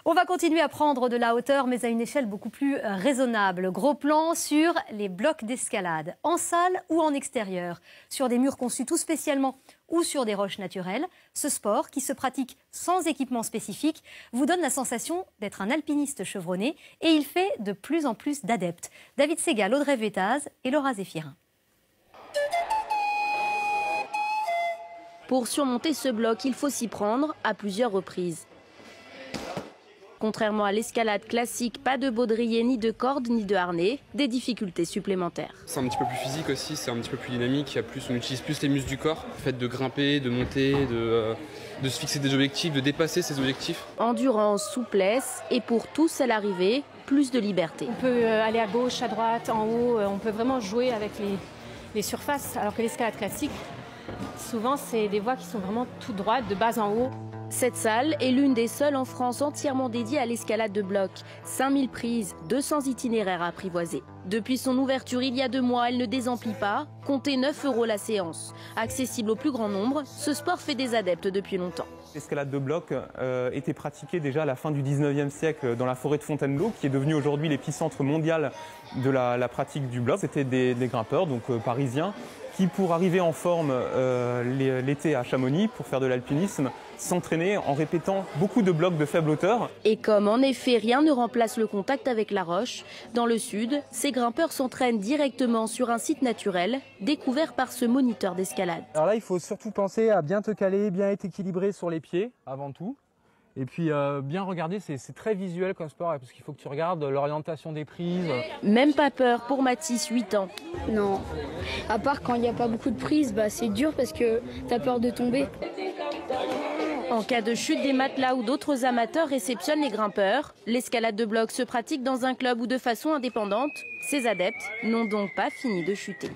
On va continuer à prendre de la hauteur, mais à une échelle beaucoup plus raisonnable. Gros plan sur les blocs d'escalade, en salle ou en extérieur, sur des murs conçus tout spécialement ou sur des roches naturelles. Ce sport, qui se pratique sans équipement spécifique, vous donne la sensation d'être un alpiniste chevronné et il fait de plus en plus d'adeptes. David Segal, Audrey Vétaz et Laura Zéphirin. Pour surmonter ce bloc, il faut s'y prendre à plusieurs reprises. Contrairement à l'escalade classique, pas de baudrier, ni de corde, ni de harnais, des difficultés supplémentaires. C'est un petit peu plus physique aussi, c'est un petit peu plus dynamique, on utilise plus les muscles du corps. Le fait de grimper, de monter, de se fixer des objectifs, de dépasser ces objectifs. Endurance, souplesse et pour tous à l'arrivée, plus de liberté. On peut aller à gauche, à droite, en haut, on peut vraiment jouer avec les surfaces, alors que l'escalade classique, souvent c'est des voies qui sont vraiment tout droites, de bas en haut. Cette salle est l'une des seules en France entièrement dédiée à l'escalade de bloc. 5000 prises, 200 itinéraires à apprivoiser. Depuis son ouverture il y a 2 mois, elle ne désemplit pas. Comptez 9 € la séance. Accessible au plus grand nombre, ce sport fait des adeptes depuis longtemps. L'escalade de bloc était pratiquée déjà à la fin du 19e siècle dans la forêt de Fontainebleau, qui est devenue aujourd'hui l'épicentre mondial de la pratique du bloc. C'était des grimpeurs, donc parisiens, qui pour arriver en forme l'été à Chamonix, pour faire de l'alpinisme, s'entraînaient en répétant beaucoup de blocs de faible hauteur. Et comme en effet rien ne remplace le contact avec la roche, dans le sud, ces grimpeurs s'entraînent directement sur un site naturel découvert par ce moniteur d'escalade. Alors là, il faut surtout penser à bien te caler, bien être équilibré sur les pieds avant tout. Et puis bien regarder, c'est très visuel comme sport, parce qu'il faut que tu regardes l'orientation des prises. Même pas peur pour Mathis, 8 ans. Non, à part quand il n'y a pas beaucoup de prises, c'est dur parce que tu as peur de tomber. En cas de chute, des matelas ou d'autres amateurs réceptionnent les grimpeurs. L'escalade de bloc se pratique dans un club ou de façon indépendante. Ces adeptes n'ont donc pas fini de chuter.